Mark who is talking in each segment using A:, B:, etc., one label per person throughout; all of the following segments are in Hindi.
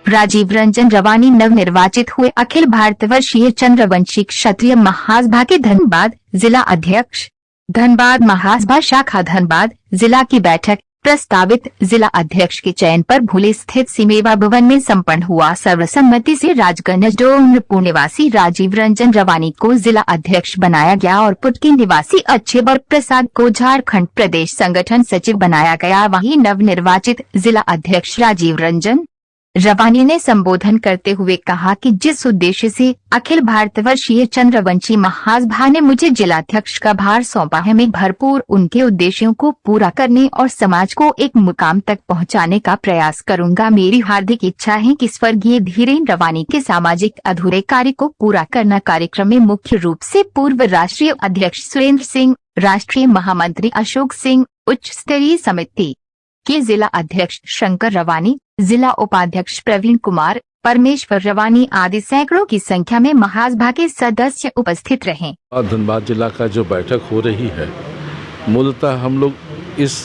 A: राजीव रंजन रवानी नवनिर्वाचित हुए अखिल भारतवर्षीय चंद्रवंशी क्षत्रिय महासभा के धनबाद जिला अध्यक्ष। धनबाद महासभा शाखा धनबाद जिला की बैठक प्रस्तावित जिला अध्यक्ष के चयन पर भूली स्थित सिमेवा भवन में संपन्न हुआ। सर्वसम्मति से राजगंज डोंगरपुर निवासी राजीव रंजन रवानी को जिला अध्यक्ष बनाया गया और पुटकी निवासी अच्छेबर प्रसाद को झारखंड प्रदेश संगठन सचिव बनाया गया। वहीं नवनिर्वाचित जिला अध्यक्ष राजीव रंजन रवानी ने संबोधन करते हुए कहा कि जिस उद्देश्य से अखिल भारतवर्षीय चंद्रवंशी महासभा ने मुझे जिलाध्यक्ष का भार सौंपा है, मैं भरपूर उनके उद्देश्यों को पूरा करने और समाज को एक मुकाम तक पहुंचाने का प्रयास करूंगा। मेरी हार्दिक इच्छा है कि स्वर्गीय धीरेन्द्र रवानी के सामाजिक अधूरे कार्य को पूरा करना। कार्यक्रम में मुख्य रूप से पूर्व राष्ट्रीय अध्यक्ष सुरेंद्र सिंह, राष्ट्रीय महामंत्री अशोक सिंह, उच्च स्तरीय समिति के जिला अध्यक्ष शंकर रवानी, जिला उपाध्यक्ष प्रवीण कुमार, परमेश्वर रवानी आदि सैकड़ों की संख्या में महासभा के सदस्य उपस्थित रहे।
B: धनबाद जिला का जो बैठक हो रही है, मूलतः हम लोग इस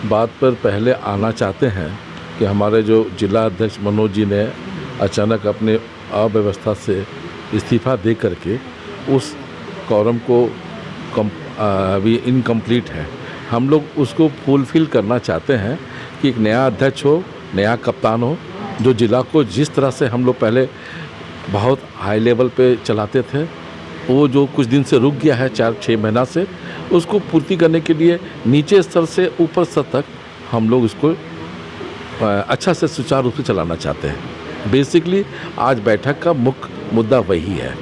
B: बात पर पहले आना चाहते हैं कि हमारे जो जिला अध्यक्ष मनोज जी ने अचानक अपने अव्यवस्था से इस्तीफा दे करके उस कॉरम को अभी इनकम्प्लीट है, हम लोग उसको फुलफिल करना चाहते हैं कि एक नया अध्यक्ष हो, नया कप्तान हो, जो जिला को जिस तरह से हम लोग पहले बहुत हाई लेवल पे चलाते थे, वो जो कुछ दिन से रुक गया है 4-6 महीना से, उसको पूर्ति करने के लिए नीचे स्तर से ऊपर स्तर तक हम लोग इसको अच्छा से सुचारू रूप से चलाना चाहते हैं। बेसिकली आज बैठक का मुख्य मुद्दा वही है।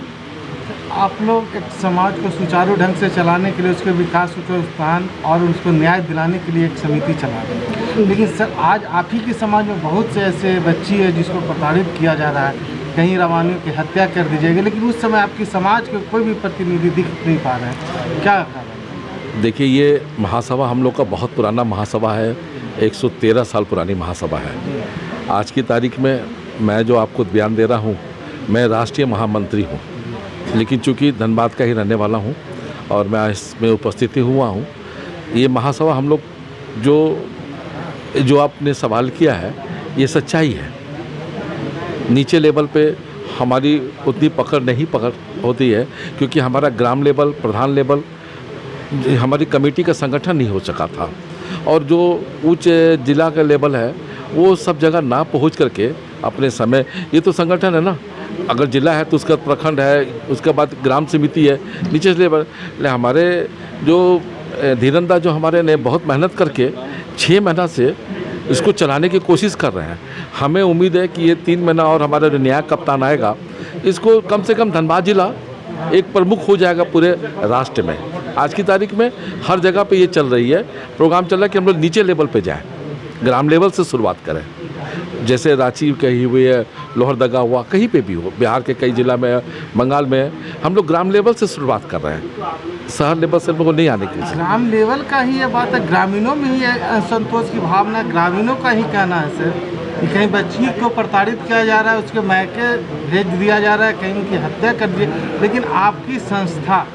C: आप लोग एक समाज को सुचारू ढंग से चलाने के लिए, उसके विकास को प्रोत्साहन और उसको न्याय दिलाने के लिए एक समिति चला रहे हैं, लेकिन सर आज आप ही के समाज में बहुत से ऐसे बच्ची है जिसको प्रताड़ित किया जा रहा है, कहीं रवानियों की हत्या कर दी जाएगी, लेकिन उस समय आपकी समाज के कोई भी प्रतिनिधि दिख नहीं पा रहे हैं, क्या कारण?
B: देखिए, ये महासभा हम लोग का बहुत पुराना महासभा है, 113 साल पुरानी महासभा है। आज की तारीख में मैं जो आपको बयान दे रहा हूँ, मैं राष्ट्रीय महामंत्री हूँ, लेकिन चूँकि धनबाद का ही रहने वाला हूँ और मैं इसमें उपस्थित हुआ हूँ। ये महासभा हम लोग जो आपने सवाल किया है, ये सच्चाई है। नीचे लेवल पे हमारी उतनी पकड़ होती है, क्योंकि हमारा ग्राम लेवल, प्रधान लेवल, हमारी कमेटी का संगठन नहीं हो सका था, और जो उच्च जिला का लेवल है वो सब जगह ना पहुँच करके अपने समय, ये तो संगठन है ना, अगर जिला है तो उसका प्रखंड है, उसके बाद ग्राम समिति है, नीचे लेवल। हमारे जो धीरंदा जो हमारे ने बहुत मेहनत करके 6 महीना से इसको चलाने की कोशिश कर रहे हैं। हमें उम्मीद है कि ये 3 महीना और हमारा जो नया कप्तान आएगा, इसको कम से कम धनबाद जिला एक प्रमुख हो जाएगा पूरे राष्ट्र में। आज की तारीख में हर जगह पे ये चल रही है, प्रोग्राम चल रहा है कि हम लोग नीचे लेवल पे जाएं, ग्राम लेवल से शुरुआत करें। जैसे रांची कही हुई है, लोहरदगा हुआ, कहीं पे भी हो, बिहार के कई जिला में, बंगाल में, हम लोग ग्राम लेवल से शुरुआत कर रहे हैं, शहर लेवल से लोगों को नहीं आने के लिए।
C: ग्राम लेवल का ही ये बात है, ग्रामीणों में ही असंतोष की भावना ग्रामीणों का ही कहना है सर, कि कहीं बच्ची को प्रताड़ित किया जा रहा है, उसके मायके भेज दिया जा रहा है, कहीं उनकी हत्या कर दी, लेकिन आपकी संस्था,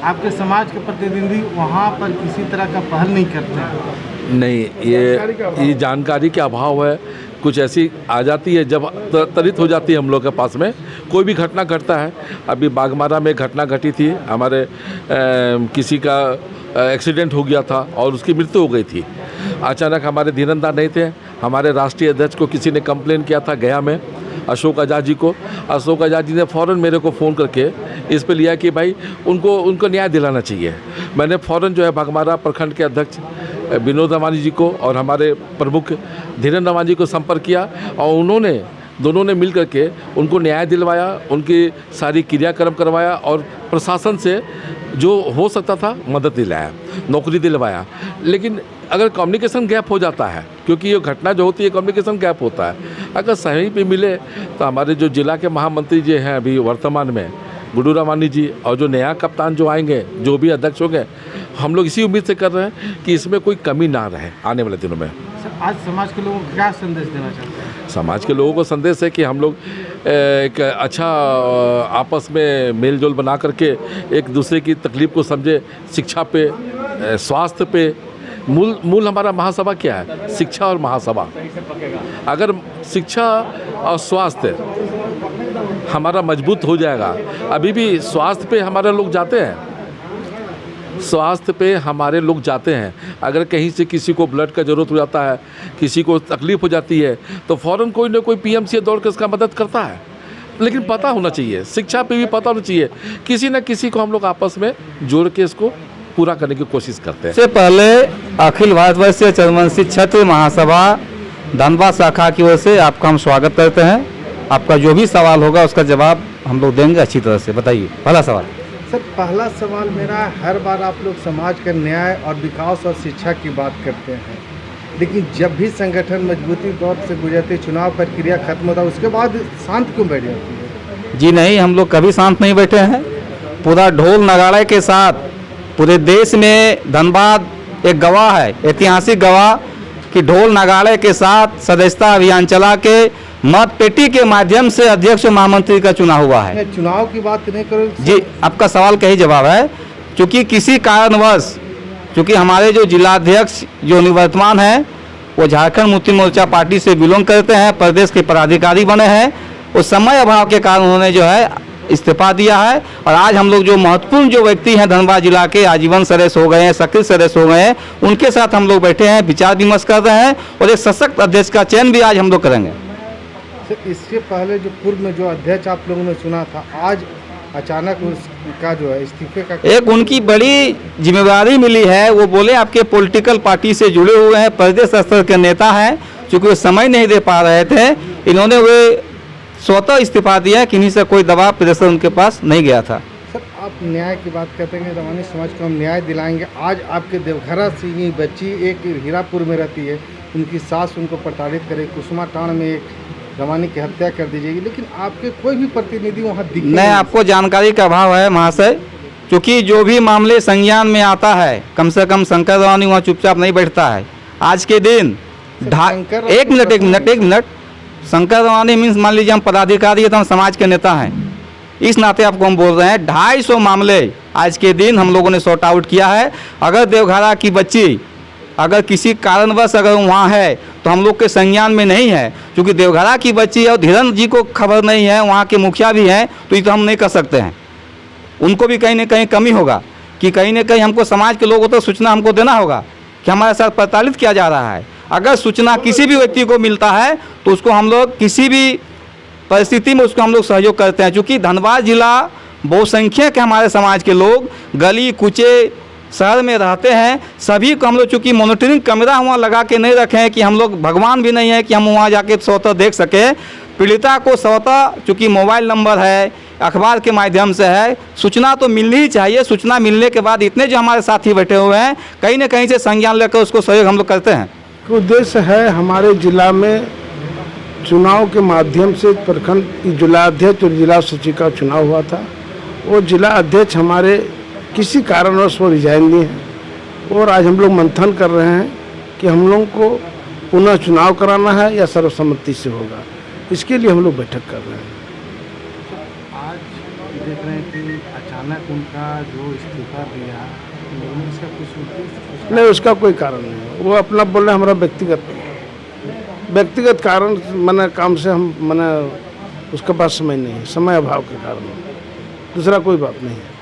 C: आपके समाज के प्रतिनिधि वहाँ पर किसी तरह का पहल नहीं करते हैं।
B: नहीं, ये जानकारी के अभाव है। कुछ ऐसी आ जाती है, जब त्वरित हो जाती है हम लोग के पास में, कोई भी घटना घटता है। अभी बागमारा में घटना घटी थी, हमारे किसी का एक्सीडेंट हो गया था और उसकी मृत्यु हो गई थी। अचानक हमारे धीरंदा नहीं थे, हमारे राष्ट्रीय अध्यक्ष को किसी ने कंप्लेन किया था गया में, अशोक आज़ाद जी को। अशोक आज़ाद जी ने फ़ौरन मेरे को फ़ोन करके इस पे लिया कि भाई उनको न्याय दिलाना चाहिए। मैंने फ़ौरन जो है बागमारा प्रखंड के अध्यक्ष विनोद रवानी जी को और हमारे प्रमुख धीरेन्द्र रवानी जी को संपर्क किया, और दोनों ने मिल करके उनको न्याय दिलवाया, उनकी सारी क्रियाक्रम करवाया और प्रशासन से जो हो सकता था मदद दिलाया, नौकरी दिलवाया। लेकिन अगर कम्युनिकेशन गैप हो जाता है, क्योंकि ये घटना जो होती है कम्युनिकेशन गैप होता है, अगर सही पे मिले तो हमारे जो जिला के महामंत्री जी हैं अभी वर्तमान में, गुड्डू रवानी जी, और जो नया कप्तान जो आएंगे, जो भी अध्यक्ष होंगे, हम लोग इसी उम्मीद से कर रहे हैं कि इसमें कोई कमी ना रहे आने वाले दिनों में।
C: आज समाज के लोगों को क्या संदेश देना चाहते हैं?
B: समाज के लोगों को संदेश है कि हम लोग एक अच्छा आपस में मेल जोल बना करके एक दूसरे की तकलीफ़ को समझे, शिक्षा पे, स्वास्थ्य पे, मूल हमारा महासभा क्या है? शिक्षा और महासभा। अगर शिक्षा और स्वास्थ्य हमारा मजबूत हो जाएगा, अभी भी स्वास्थ्य पे हमारे लोग जाते हैं, स्वास्थ्य पे हमारे लोग जाते हैं। अगर कहीं से किसी को ब्लड का ज़रूरत हो जाता है, किसी को तकलीफ़ हो जाती है, तो फ़ौरन कोई ना कोई पीएमसीएच दौड़ कर उसका मदद करता है। लेकिन पता होना चाहिए, शिक्षा पे भी पता होना चाहिए, किसी न किसी को हम लोग आपस में जोड़ के इसको पूरा करने की कोशिश करते हैं।
D: इससे पहले अखिल भारतवर्षीय चंद्रवंशी क्षत्रिय महासभा धनबाद शाखा की ओर से आपका हम स्वागत करते हैं। आपका जो भी सवाल होगा उसका जवाब हम लोग देंगे अच्छी तरह से। बताइए पहला सवाल।
C: सर, पहला सवाल मेरा, हर बार आप लोग समाज का न्याय और विकास और शिक्षा की बात करते हैं, लेकिन जब भी संगठन मजबूती दौर से गुजरते, चुनाव प्रक्रिया खत्म होता है, उसके बाद शांत क्यों बैठ जाती है?
D: जी नहीं, हम लोग कभी शांत नहीं बैठे हैं। पूरा ढोल नगाड़े के साथ पूरे देश में धनबाद एक गवाह है, ऐतिहासिक गवाह कि ढोल नगाड़े के साथ सदस्यता अभियान चला के मत पेटी के माध्यम से अध्यक्ष महामंत्री का चुनाव हुआ है।
C: मैं चुनाव की बात नहीं करूँ
D: जी, आपका सवाल का ही जवाब है। चूँकि किसी कारणवश, चूँकि हमारे जो जिलाध्यक्ष जो निवर्तमान हैं वो झारखंड मुक्ति मोर्चा पार्टी से बिलोंग करते हैं, प्रदेश के पदाधिकारी बने हैं, उस समय अभाव के कारण उन्होंने जो है इस्तीफा दिया है। और आज हम लोग जो महत्वपूर्ण जो व्यक्ति हैं धनबाद जिला के, आजीवन सदस्य हो गए हैं, सक्रिय सदस्य हो गए हैं, उनके साथ हम लोग बैठे हैं, विचार विमर्श कर रहे हैं और एक सशक्त अध्यक्ष का चयन भी आज हम लोग करेंगे।
C: सर, इससे पहले जो पूर्व में जो अध्यक्ष आप लोगों ने चुना था, आज अचानक उसका जो है इस्तीफे का
D: एक उनकी बड़ी जिम्मेदारी मिली है। वो बोले आपके पॉलिटिकल पार्टी से जुड़े हुए हैं, प्रदेश स्तर के नेता हैं, चूँकि वो समय नहीं दे पा रहे थे, इन्होंने वे स्वतः इस्तीफा दिया, किन्हीं से कोई दबाव प्रेशर उनके पास नहीं गया था।
C: सर, आप न्याय की बात करते हैं, रवानी समाज को हम न्याय दिलाएंगे। आज आपके देवघरा से ही बच्ची एक हीरापुर में रहती है, उनकी सास उनको प्रताड़ित करे, कुसुमा टाण में एक रवानी की हत्या कर दी जाएगी, लेकिन आपके कोई भी प्रतिनिधि वहाँ दिखे
D: नहीं। आपको जानकारी का अभाव है महाशय, क्योंकि जो भी मामले संज्ञान में आता है, कम से कम शंकर रवानी वहाँ चुपचाप नहीं बैठता है। आज के दिन एक मिनट शंकर रवानी मीन्स मान लीजिए हम पदाधिकारी है तो हम समाज के नेता हैं, इस नाते आपको हम बोल रहे हैं 250 मामले आज के दिन हम लोगों ने सॉर्ट आउट किया है। अगर देवघरा की बच्ची अगर किसी कारणवश अगर वहाँ है तो हम लोग के संज्ञान में नहीं है, क्योंकि देवघरा की बच्ची और धीरन जी को खबर नहीं है, वहाँ के मुखिया भी हैं, तो ये तो हम नहीं कर सकते हैं। उनको भी कहीं ना कहीं कमी होगा कि कहीं ना कहीं हमको समाज के लोगों तक सूचना हमको देना होगा कि हमारे साथ प्रताड़ित किया जा रहा है। अगर सूचना किसी भी व्यक्ति को मिलता है तो उसको हम लोग किसी भी परिस्थिति में उसको हम लोग सहयोग करते हैं। क्योंकि धनबाद जिला बहुसंख्यक है, हमारे समाज के लोग गली कुचे शहर में रहते हैं, सभी को हम लोग चूँकि मॉनिटरिंग कैमरा वहाँ लगा के नहीं रखे हैं कि हम लोग भगवान भी नहीं है कि हम वहाँ जाके स्वतः देख सकें। पीड़िता को स्वतः चूँकि मोबाइल नंबर है, अखबार के माध्यम से है, सूचना तो मिलनी ही चाहिए। सूचना मिलने के बाद इतने जो हमारे साथी बैठे हुए हैं कहीं ना कहीं से संज्ञान लेकर उसको सहयोग हम लोग करते हैं।
E: उद्देश्य है हमारे जिला में चुनाव के माध्यम से प्रखंड जिलाध्यक्ष और जिला सचिव का चुनाव हुआ था। वो जिला अध्यक्ष हमारे किसी कारणवश वो रिजाइन दिए हैं और आज हम लोग मंथन कर रहे हैं कि हम लोग को पुनः चुनाव कराना है या सर्वसम्मति से होगा, इसके लिए हम लोग बैठक कर रहे हैं।
C: आज देख रहे हैं कि अचानक उनका जो इस्तीफा दिया, इसका कुछ उद्देश्य
E: नहीं, उसका कोई कारण नहीं है। वो अपना बोल रहे हमारा व्यक्तिगत कारण मैंने काम से हम मैंने उसके पास समय नहीं है, समय अभाव के कारण, दूसरा कोई बात नहीं है।